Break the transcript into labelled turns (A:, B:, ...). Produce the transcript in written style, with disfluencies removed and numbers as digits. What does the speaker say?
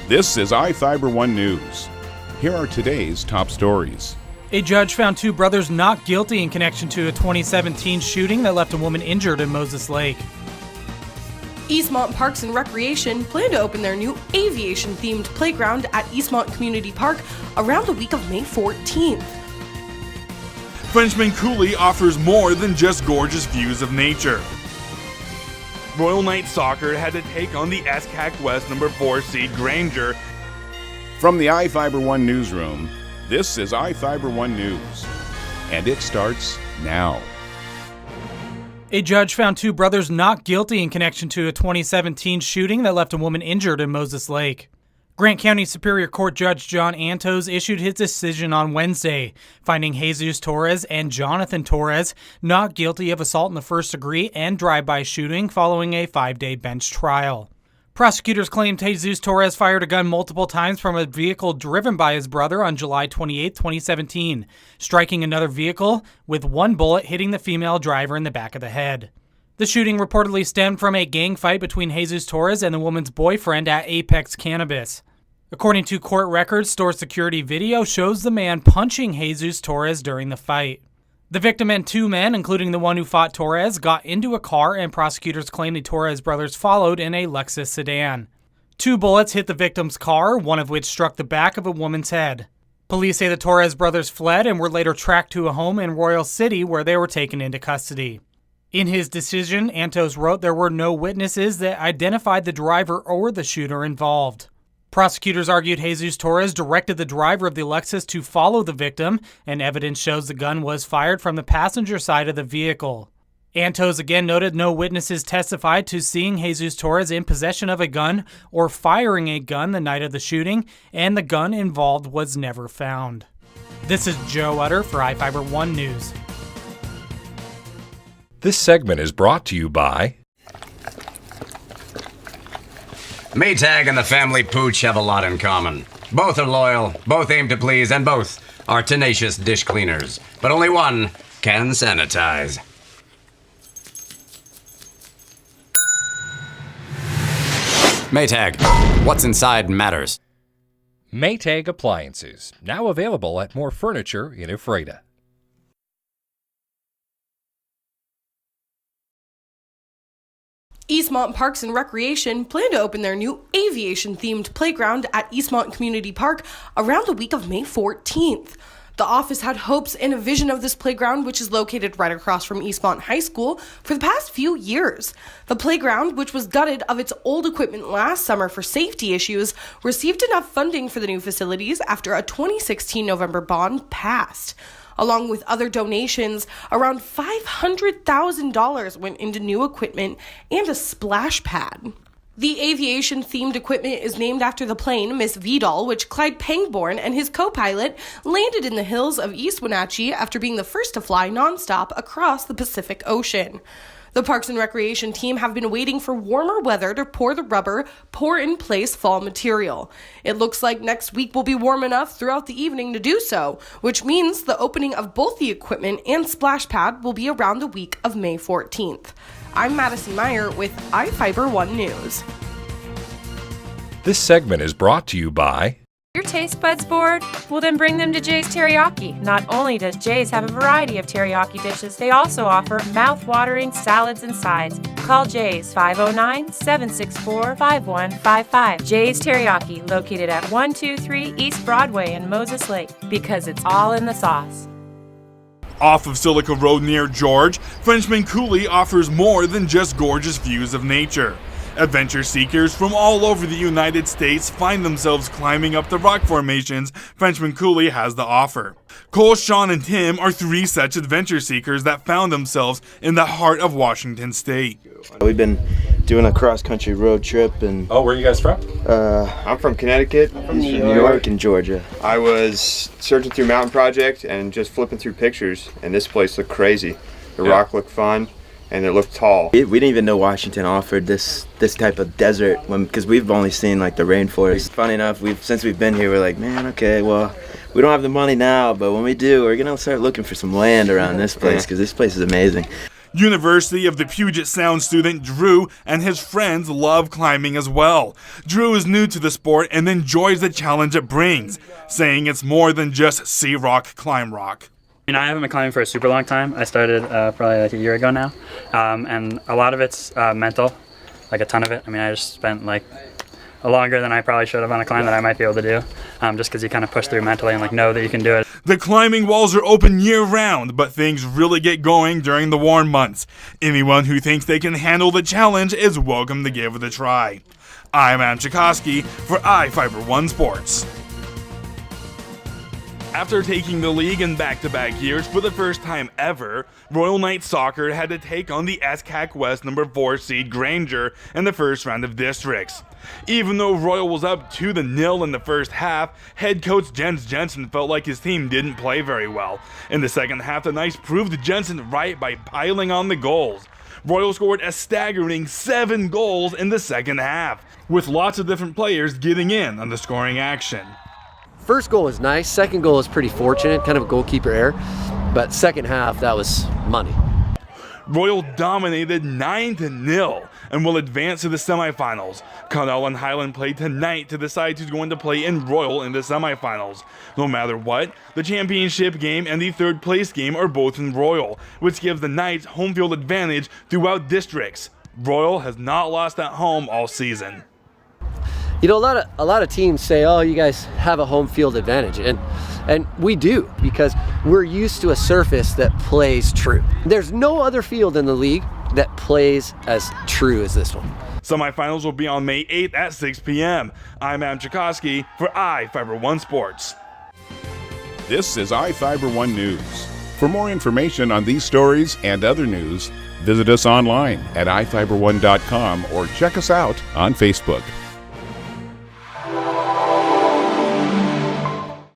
A: This is iFIBER 1 News. Here are today's top stories.
B: A judge found two brothers not guilty in connection to a 2017 shooting that left a woman injured in Moses Lake.
C: Eastmont Parks and Recreation plan to open their new aviation-themed playground at Eastmont Community Park around the week of May 14th.
D: Frenchmen Cooley offers more than just gorgeous views of nature. Royal Knights Soccer had to take on the SCAC West number 4 seed Granger.
A: From the iFIBER 1 newsroom, this is iFIBER 1 News. And it starts now.
B: A judge found two brothers not guilty in connection to a 2017 shooting that left a woman injured in Moses Lake. Grant County Superior Court Judge John Antos issued his decision on Wednesday, finding Jesus Torres and Jonathan Torres not guilty of assault in the first degree and drive-by shooting following a 5-day bench trial. Prosecutors claimed Jesus Torres fired a gun multiple times from a vehicle driven by his brother on July 28, 2017, striking another vehicle with one bullet hitting the female driver in the back of the head. The shooting reportedly stemmed from a gang fight between Jesus Torres and the woman's boyfriend at Apex Cannabis. According to court records, store security video shows the man punching Jesus Torres during the fight. The victim and two men, including the one who fought Torres, got into a car and prosecutors claim the Torres brothers followed in a Lexus sedan. Two bullets hit the victim's car, one of which struck the back of a woman's head. Police say the Torres brothers fled and were later tracked to a home in Royal City where they were taken into custody. In his decision, Antos wrote there were no witnesses that identified the driver or the shooter involved. Prosecutors argued Jesus Torres directed the driver of the Lexus to follow the victim, and evidence shows the gun was fired from the passenger side of the vehicle. Antos again noted no witnesses testified to seeing Jesus Torres in possession of a gun or firing a gun the night of the shooting, and the gun involved was never found. This is Joe Utter for iFIBER 1 News.
E: This segment is brought to you by
F: Maytag and the family pooch have a lot in common. Both are loyal, both aim to please, and both are tenacious dish cleaners. But only one can sanitize. Maytag, what's inside matters.
E: Maytag Appliances, now available at more furniture in Ephrata.
C: Eastmont Parks and Recreation plan to open their new aviation-themed playground at Eastmont Community Park around the week of May 14th. The office had hopes and a vision of this playground, which is located right across from Eastmont High School, for the past few years. The playground, which was gutted of its old equipment last summer for safety issues, received enough funding for the new facilities after a 2016 November bond passed. Along with other donations, around $500,000 went into new equipment and a splash pad. The aviation-themed equipment is named after the plane, Miss Vidal, which Clyde Pangborn and his co-pilot landed in the hills of East Wenatchee after being the first to fly nonstop across the Pacific Ocean. The Parks and Recreation team have been waiting for warmer weather to pour the rubber, pour-in-place fall material. It looks like next week will be warm enough throughout the evening to do so, which means the opening of both the equipment and splash pad will be around the week of May 14th. I'm Madison Meyer with iFIBER 1 News.
E: This segment is brought to you by
G: Your taste buds bored? Well, then bring them to Jay's Teriyaki. Not only does Jay's have a variety of teriyaki dishes, they also offer mouth-watering salads and sides. Call Jay's 509-764-5155. Jay's Teriyaki, located at 123 East Broadway in Moses Lake, because it's all in the sauce.
D: Off of Silica Road near George, Frenchmen Cooley offers more than just gorgeous views of nature. Adventure seekers from all over the United States find themselves climbing up the rock formations Frenchmen Cooley has to offer. Cole, Sean, and Tim are three such adventure seekers that found themselves in the heart of Washington State.
H: We've been doing a cross-country road trip and...
E: Oh, where are you guys from?
I: I'm from Connecticut.
H: From New York and Georgia.
I: I was searching through Mountain Project and just flipping through pictures, and this place looked crazy. The rock looked fun, and it looked tall.
H: We didn't even know Washington offered this type of desert because we've only seen like the rainforest. Funny enough, since we've been here, we're like, man, okay, well, we don't have the money now, but when we do, we're gonna start looking for some land around this place because this place is amazing.
D: University of the Puget Sound student Drew and his friends love climbing as well. Drew is new to the sport and enjoys the challenge it brings, saying it's more than just see rock, climb rock.
J: I haven't been climbing for a super long time. I started probably like a year ago now, and a lot of it's mental, like a ton of it. I just spent like longer than I probably should have on a climb that I might be able to do, just because you kind of push through mentally and like know that you can do it.
D: The climbing walls are open year-round, but things really get going during the warm months. Anyone who thinks they can handle the challenge is welcome to give it a try. I'm Adam Chikoski for iFIBER 1 Sports. After taking the league in back-to-back years for the first time ever, Royal Knights Soccer had to take on the SCAC West number 4 seed Granger in the first round of districts. Even though Royal was up 2-0 in the first half, head coach Jens Jensen felt like his team didn't play very well. In the second half, the Knights proved Jensen right by piling on the goals. Royal scored a staggering 7 goals in the second half, with lots of different players getting in on the scoring action.
K: First goal was nice, second goal was pretty fortunate, kind of a goalkeeper error, but second half, that was money.
D: Royal dominated 9-0 and will advance to the semifinals. Connell and Highland play tonight to decide who's going to play in Royal in the semifinals. No matter what, the championship game and the third place game are both in Royal, which gives the Knights home field advantage throughout districts. Royal has not lost at home all season.
K: A lot of teams say, oh, you guys have a home field advantage, and we do, because we're used to a surface that plays true. There's no other field in the league that plays as true as this one.
D: Semifinals will be on May 8th at 6 p.m. I'm Adam Chikoski for iFIBER 1 Sports.
A: This is iFIBER 1 News. For more information on these stories and other news, visit us online at iFiber1.com or check us out on Facebook.